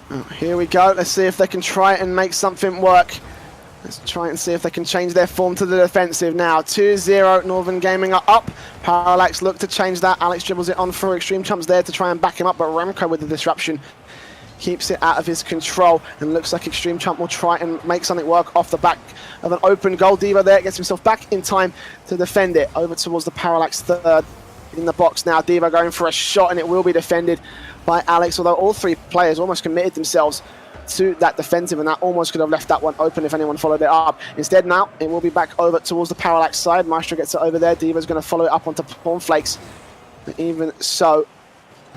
Oh, here we go. Let's see if they can try and make something work. Let's try and see if they can change their form to the defensive now. 2-0, Northern Gaming are up. ParallaX look to change that. Alex dribbles it on for Extreme Chumps there to try and back him up, but Remco with the disruption keeps it out of his control, and looks like Extreme Chump will try and make something work off the back of an open goal. Diva there gets himself back in time to defend it. Over towards the ParallaX third in the box now. Diva going for a shot, and it will be defended by Alex, although all three players almost committed themselves to that defensive, and that almost could have left that one open if anyone followed it up. Instead now, it will be back over towards the ParallaX side. Maestro gets it over there. Diva's going to follow it up onto Cornflakes. But even so,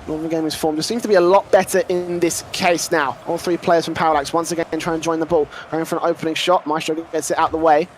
Northern Gaming's form just seems to be a lot better in this case now. All three players from ParallaX once again trying to join the ball. Going for an opening shot. Maestro gets it out the way.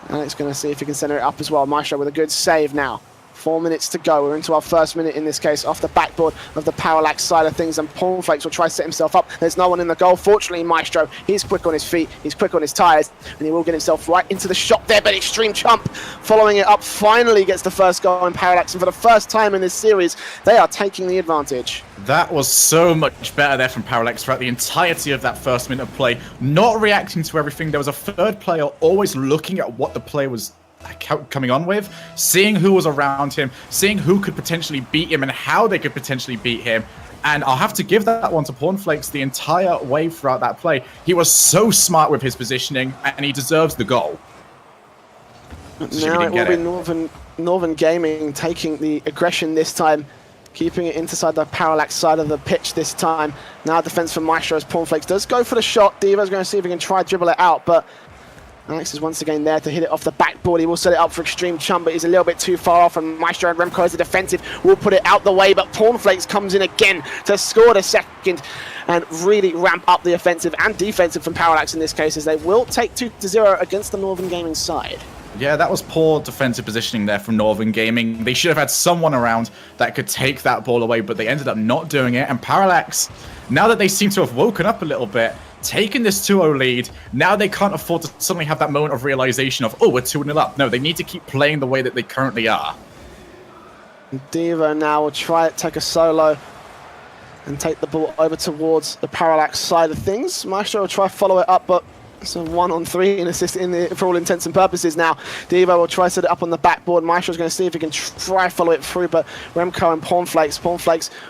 Alex going to see if he can center it up as well. Maestro with a good save now. 4 minutes to go. We're into our first minute in this case off the backboard of the ParallaX side of things, and Cornflakes will try to set himself up. There's no one in the goal. Fortunately, Maestro, he's quick on his feet, he's quick on his tyres, and he will get himself right into the shot there, but Extreme Chump following it up finally gets the first goal in ParallaX, and for the first time in this series, they are taking the advantage. That was so much better there from ParallaX throughout the entirety of that first minute of play, not reacting to everything. There was a third player always looking at what the play was coming on with, seeing who was around him, seeing who could potentially beat him and how they could potentially beat him. And I'll have to give that one to Cornflakes the entire way throughout that play. He was so smart with his positioning, and he deserves the goal. Now it will be Northern Gaming taking the aggression this time, keeping it inside the ParallaX side of the pitch this time. Now defense from Maestro as Cornflakes does go for the shot. Diva's going to see if he can try dribble it out, but Alex is once again there to hit it off the backboard. He will set it up for Extreme Chump, but he's a little bit too far off, and Maestro and Remco as a defensive will put it out the way, but Cornflakes comes in again to score the second and really ramp up the offensive and defensive from ParallaX in this case, as they will take 2-0 against the Northern Gaming side. Yeah, that was poor defensive positioning there from Northern Gaming. They should have had someone around that could take that ball away, but they ended up not doing it. And ParallaX, now that they seem to have woken up a little bit, taking this 2-0 lead, now they can't afford to suddenly have that moment of realization of, oh, we're 2-0 up. No, they need to keep playing the way that they currently are. Diva now will try to take a solo and take the ball over towards the ParallaX side of things. Maestro will try to follow it up, but it's a 1-on-3 in assist for all intents and purposes now. Diva will try to set it up on the backboard. Maestro's going to see if he can try follow it through, but Remco and Cornflakes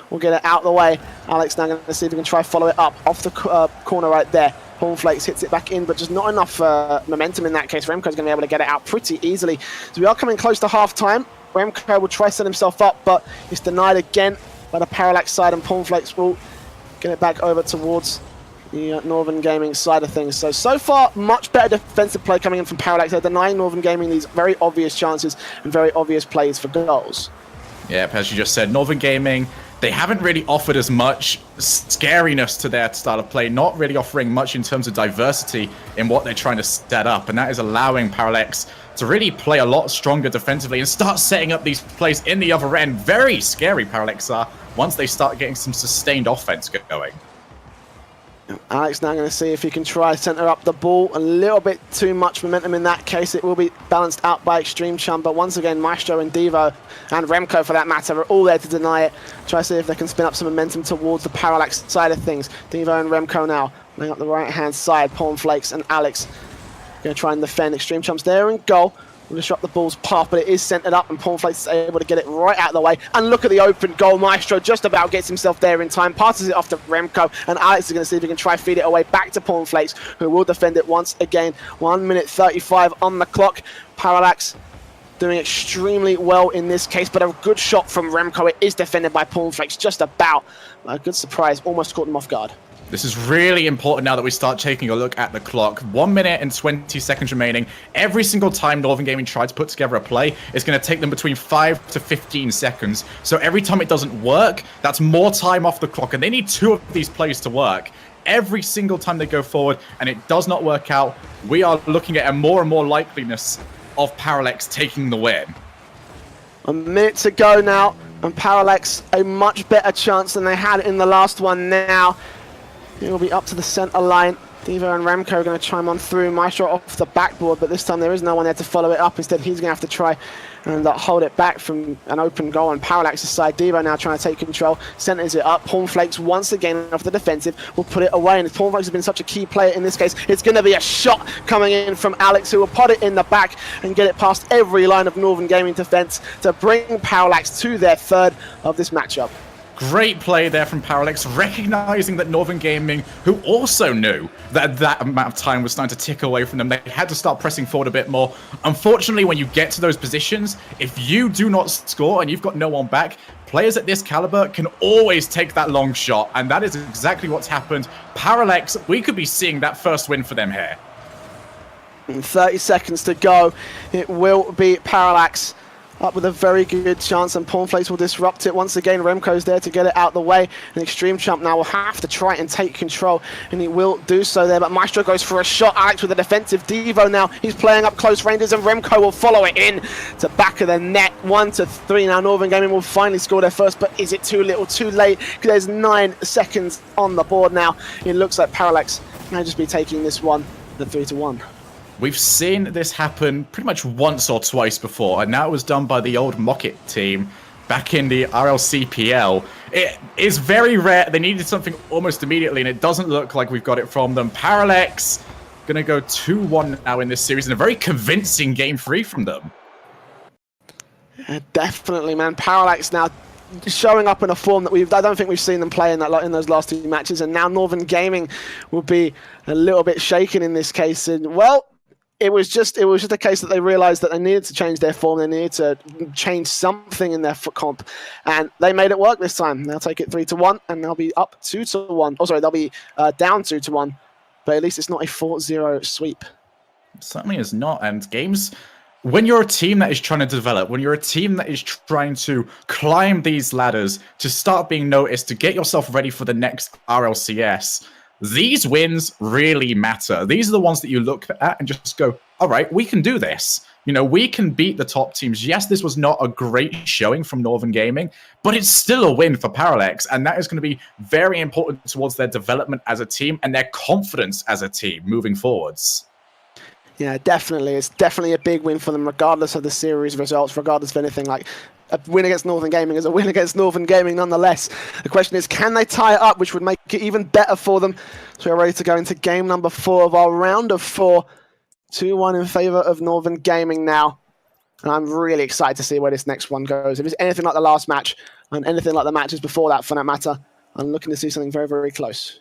will get it out the way. Alex now going to see if he can try follow it up off the corner right there. Cornflakes hits it back in, but just not enough momentum in that case. Remco's going to be able to get it out pretty easily. So we are coming close to half-time. Remco will try to set himself up, but it's denied again by the ParallaX side, and Cornflakes will get it back over towards the Northern Gaming side of things. So far, much better defensive play coming in from ParallaX. They're denying Northern Gaming these very obvious chances and very obvious plays for goals. Yeah, as you just said, Northern Gaming, they haven't really offered as much scariness to their style of play, not really offering much in terms of diversity in what they're trying to set up, and that is allowing ParallaX to really play a lot stronger defensively and start setting up these plays in the other end. Very scary, ParallaX are, once they start getting some sustained offense going. Alex now going to see if he can try center up the ball. A little bit too much momentum in that case. It will be balanced out by Extreme Chump, but once again, Maestro and Devo, and Remco for that matter, are all there to deny it. Try to see if they can spin up some momentum towards the ParallaX side of things. Devo and Remco now laying up the right-hand side. Cornflakes and Alex going to try and defend. Extreme Chump's there in goal. We'll disrupt the ball's path, but it is centered up, and Cornflakes is able to get it right out of the way. And look at the open goal. Maestro just about gets himself there in time, passes it off to Remco, and Alex is going to see if he can try feed it away back to Cornflakes, who will defend it once again. 1 minute 35 on the clock. ParallaX doing extremely well in this case, but a good shot from Remco. It is defended by Cornflakes just about. A good surprise, almost caught him off guard. This is really important now that we start taking a look at the clock. 1 minute and 20 seconds remaining. Every single time Northern Gaming tries to put together a play, it's going to take them between 5 to 15 seconds. So every time it doesn't work, that's more time off the clock. And they need 2 of these plays to work. Every single time they go forward and it does not work out, we are looking at a more and more likeliness of ParallaX taking the win. A minute to go now, and ParallaX a much better chance than they had in the last one now. It will be up to the center line. Devo and Remco are going to chime on through. Maestro off the backboard, but this time there is no one there to follow it up. Instead, he's going to have to try and hold it back from an open goal on ParallaX's side. Devo now trying to take control, centers it up. Cornflakes once again off the defensive will put it away, and Cornflakes has been such a key player in this case. It's going to be a shot coming in from Alex, who will pot it in the back and get it past every line of Northern Gaming defense to bring ParallaX to their third of this matchup. Great play there from ParallaX, recognizing that Northern Gaming, who also knew that that amount of time was starting to tick away from them, they had to start pressing forward a bit more. Unfortunately, when you get to those positions, if you do not score and you've got no one back, players at this caliber can always take that long shot, and that is exactly what's happened. ParallaX, we could be seeing that first win for them here. 30 seconds to go. It will be ParallaX up with a very good chance, and Cornflakes will disrupt it. Once again, Remco's there to get it out the way. And Extreme Chump now will have to try and take control, and he will do so there. But Maestro goes for a shot. Alex with a defensive. Devo now, he's playing up close ranges, and Remco will follow it in to back of the net. 1-3 now. Northern Gaming will finally score their first, but is it too little, too late? Because there's 9 seconds on the board now. It looks like ParallaX may just be taking this one, the 3-1. We've seen this happen pretty much once or twice before, and now it was done by the old Mocket team back in the RLCPL. It is very rare. They needed something almost immediately, and it doesn't look like we've got it from them. ParallaX going to go 2-1 now in this series, and a very convincing game 3 from them. Yeah, definitely, man. ParallaX now showing up in a form that I don't think we've seen them play in those last 2 matches, and now Northern Gaming will be a little bit shaken in this case. And well, it was just a case that they realized that they needed to change their form. They needed to change something in their foot comp, and they made it work this time. They'll take it 3-1, and they'll be up 2-1. Oh, sorry, they'll be down 2-1, but at least it's not a 4-0 sweep. It certainly is not. And games, when you're a team that is trying to develop, when you're a team that is trying to climb these ladders, to start being noticed, to get yourself ready for the next RLCS, these wins really matter. These are the ones that you look at and just go, all right, we can do this. You know, we can beat the top teams. Yes, this was not a great showing from Northern Gaming, but it's still a win for ParallaX, and that is going to be very important towards their development as a team and their confidence as a team moving forwards. Yeah, definitely. It's definitely a big win for them, regardless of the series results, regardless of anything. Like, a win against Northern Gaming is a win against Northern Gaming nonetheless. The question is, can they tie it up, which would make it even better for them? So we're ready to go into game number 4 of our round of 4. 2-1 in favor of Northern Gaming now. And I'm really excited to see where this next one goes. If it's anything like the last match, and anything like the matches before that for that matter, I'm looking to see something very, very close.